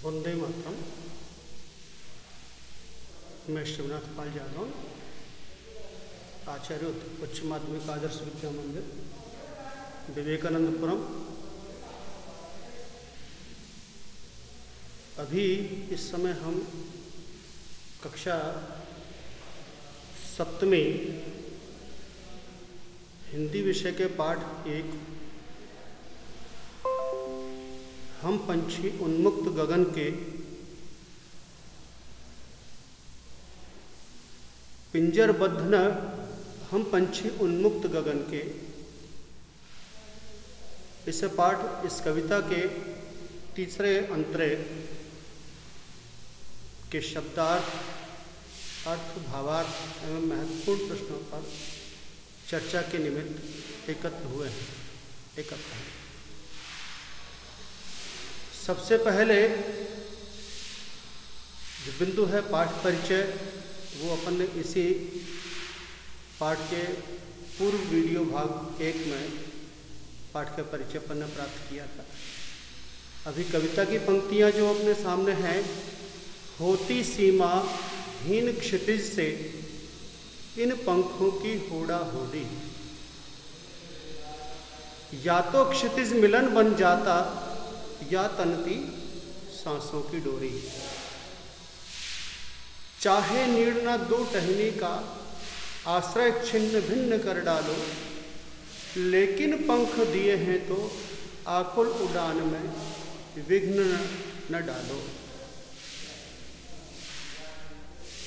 वंदे मातरम। मैं शिवनाथ पाल यादव, आचार्य उच्च माध्यमिक आदर्श विद्या मंदिर, विवेकानंदपुरम। अभी इस समय हम कक्षा 7वीं हिंदी विषय के पाठ 1 हम पंछी उन्मुक्त गगन के पिंजरबद्ध न हम पंछी उन्मुक्त गगन के, इस पाठ इस कविता के तीसरे अंतरे के शब्दार्थ, अर्थ, भावार्थ एवं महत्वपूर्ण प्रश्नों पर चर्चा के निमित्त एकत्र हुए हैं। सबसे पहले जो बिंदु है पाठ परिचय, वो अपन ने इसी पाठ के पूर्व वीडियो भाग 1 में पाठ का परिचय अपन ने प्राप्त किया था। अभी कविता की पंक्तियां जो अपने सामने हैं, होती सीमा हीन क्षितिज से इन पंखों की होड़ा होड़ी, या तो क्षितिज मिलन बन जाता या तनती सांसों की डोरी। चाहे नीड़ न दो टहनी का आश्रय छिन्न भिन्न कर डालो, लेकिन पंख दिए हैं तो आकुल उड़ान में विघ्न न डालो।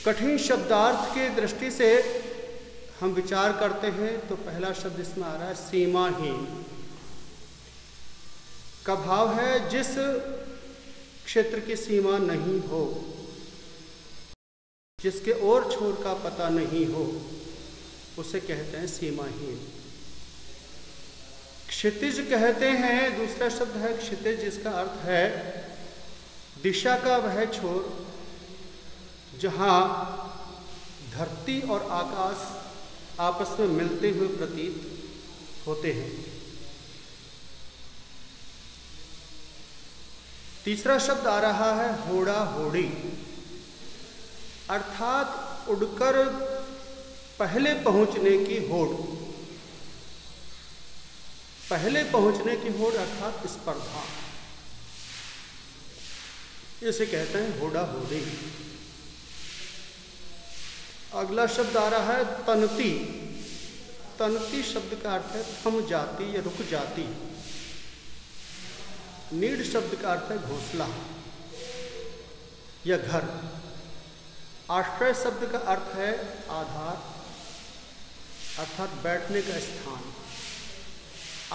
कठिन शब्दार्थ की दृष्टि से हम विचार करते हैं तो पहला शब्द इसमें आ रहा है सीमाहीन का भाव है जिस क्षेत्र की सीमा नहीं हो, जिसके ओर छोर का पता नहीं हो, उसे कहते हैं सीमाहीन। क्षितिज कहते हैं, दूसरा शब्द है क्षितिज, जिसका अर्थ है दिशा का वह छोर जहां धरती और आकाश आपस में मिलते हुए प्रतीत होते हैं। तीसरा शब्द आ रहा है होड़ा होड़ी, अर्थात उड़कर पहले पहुंचने की होड़। पहले पहुंचने की होड़ अर्थात स्पर्धा, इसे कहते हैं होड़ा होड़ी। अगला शब्द आ रहा है तनती। तनती शब्द का अर्थ है थम जाती या रुक जाती। नीड शब्द का अर्थ है घोंसला या घर। आश्रय शब्द का अर्थ है आधार, अर्थात बैठने का स्थान।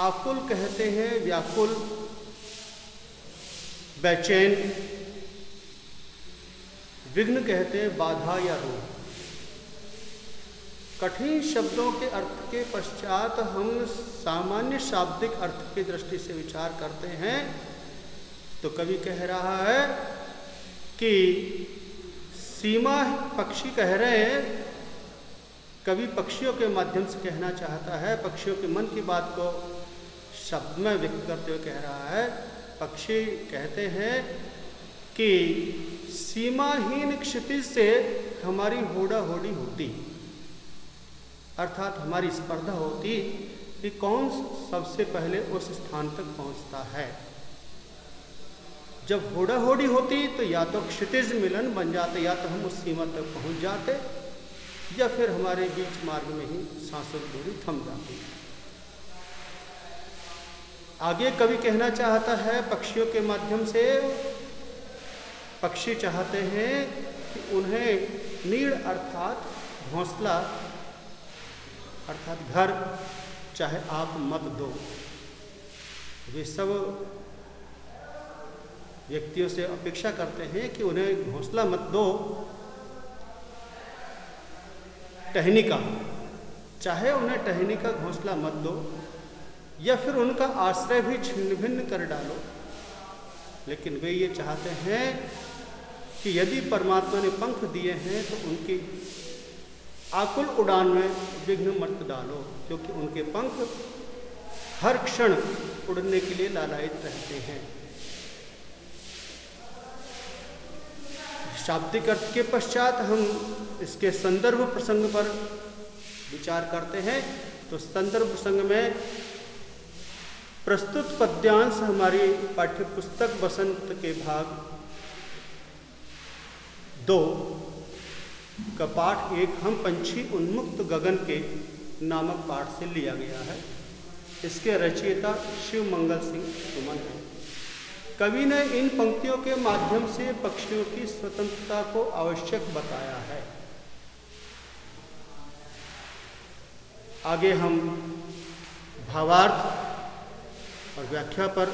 आकुल कहते हैं व्याकुल, बेचैन। विघ्न कहते हैं बाधा या रोग। कठिन शब्दों के अर्थ के पश्चात हम सामान्य शाब्दिक अर्थ की दृष्टि से विचार करते हैं तो कवि कह रहा है कि सीमा पक्षी कह रहे हैं। कवि पक्षियों के माध्यम से कहना चाहता है, पक्षियों के मन की बात को शब्द में व्यक्त करते हुए कह रहा है। पक्षी कहते हैं कि सीमाहीन क्षितिज से हमारी होड़ा होड़ी होती, अर्थात हमारी स्पर्धा होती कि कौन सबसे पहले उस स्थान तक पहुंचता है। जब होड़ा होड़ी होती तो या तो क्षितिज मिलन बन जाते, या तो हम उस सीमा तक पहुंच जाते, या फिर हमारे बीच मार्ग में ही सांसों की डोरी थम जाती। आगे कवि कहना चाहता है पक्षियों के माध्यम से, पक्षी चाहते हैं कि उन्हें नीड़ अर्थात घोंसला अर्थात घर चाहे आप मत दो। वे सब व्यक्तियों से अपेक्षा करते हैं कि उन्हें घोंसला मत दो, टहनी का, चाहे उन्हें टहनी का घोंसला मत दो, या फिर उनका आश्रय भी छिन्न भिन्न कर डालो। लेकिन वे ये चाहते हैं कि यदि परमात्मा ने पंख दिए हैं तो उनकी आकुल उड़ान में विघ्न मत डालो, क्योंकि उनके पंख हर क्षण उड़ने के लिए लालायित रहते हैं। शाब्दिक अर्थ के पश्चात हम इसके संदर्भ प्रसंग पर विचार करते हैं। तो संदर्भ प्रसंग में प्रस्तुत पद्यांश हमारी पाठ्यपुस्तक बसंत के भाग 2 का पाठ 1 हम पंछी उन्मुक्त गगन के नामक पाठ से लिया गया है। इसके रचयिता शिव मंगल सिंह सुमन हैं। कवि ने इन पंक्तियों के माध्यम से पक्षियों की स्वतंत्रता को आवश्यक बताया है। आगे हम भावार्थ और व्याख्या पर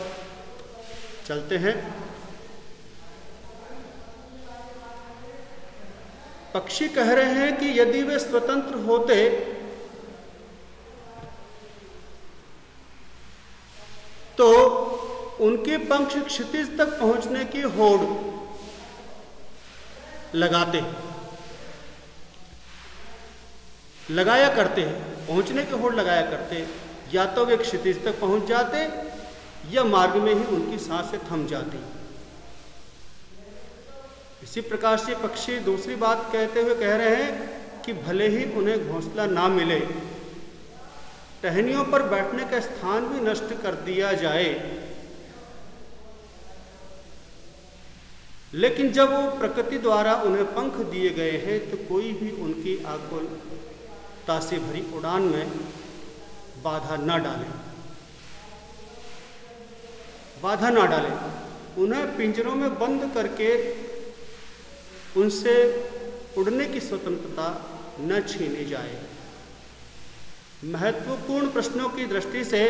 चलते हैं। पक्षी कह रहे हैं कि यदि वे स्वतंत्र होते तो उनके पंख क्षितिज तक पहुंचने की होड़ लगाया करते हैं, पहुंचने की होड़ लगाया करते, या तो वे क्षितिज तक पहुंच जाते या मार्ग में ही उनकी सांसें थम जाती। इसी प्रकार से पक्षी दूसरी बात कहते हुए कह रहे हैं कि भले ही उन्हें घोंसला ना मिले, टहनियों पर बैठने का स्थान भी नष्ट कर दिया जाए, लेकिन जब वो प्रकृति द्वारा उन्हें पंख दिए गए हैं तो कोई भी उनकी आकुलता से भरी उड़ान में बाधा न डालें, उन्हें पिंजरों में बंद करके उनसे उड़ने की स्वतंत्रता न छीनी जाए। महत्वपूर्ण प्रश्नों की दृष्टि से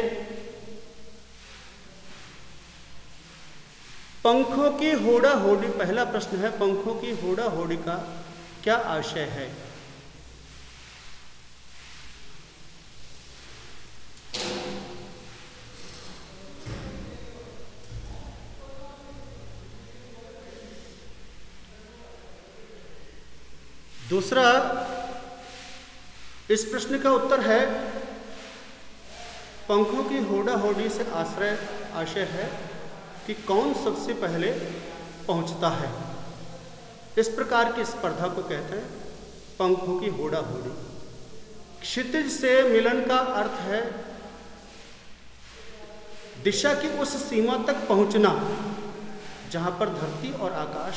पंखों की होड़ा होड़ी, पहला प्रश्न है पंखों की होड़ा होड़ी का क्या आशय है। दूसरा, इस प्रश्न का उत्तर है पंखों की होड़ा होड़ी से आशय है कि कौन सबसे पहले पहुंचता है। इस प्रकार की स्पर्धा को कहते हैं पंखों की होड़ा होड़ी। क्षितिज से मिलन का अर्थ है दिशा की उस सीमा तक पहुंचना जहां पर धरती और आकाश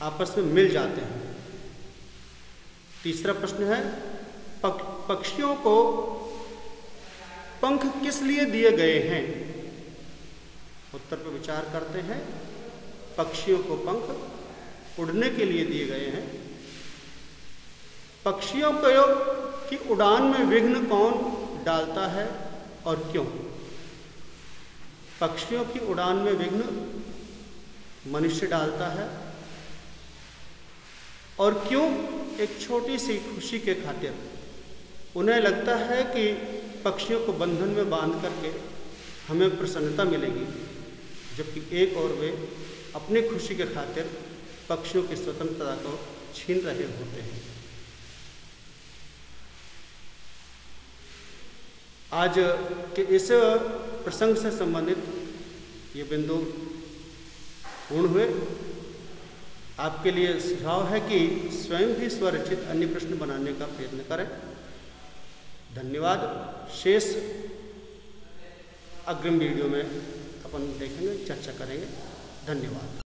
आपस में मिल जाते हैं। तीसरा प्रश्न है पक्षियों को पंख किस लिए दिए गए हैं। उत्तर पर विचार करते हैं पक्षियों को पंख उड़ने के लिए दिए गए हैं। पक्षियों की उड़ान में विघ्न कौन डालता है और क्यों। पक्षियों की उड़ान में विघ्न मनुष्य डालता है और क्यों। एक छोटी सी खुशी के खातिर उन्हें लगता है कि पक्षियों को बंधन में बांध करके हमें प्रसन्नता मिलेगी, जबकि एक और वे अपनी खुशी के खातिर पक्षियों की स्वतंत्रता को छीन रहे होते हैं। आज के इस प्रसंग से संबंधित ये बिंदु पूर्ण हुए। आपके लिए सुझाव है कि स्वयं भी स्वरचित अन्य प्रश्न बनाने का प्रयत्न करें। धन्यवाद। शेष अग्रिम वीडियो में अपन देखेंगे, चर्चा करेंगे। धन्यवाद।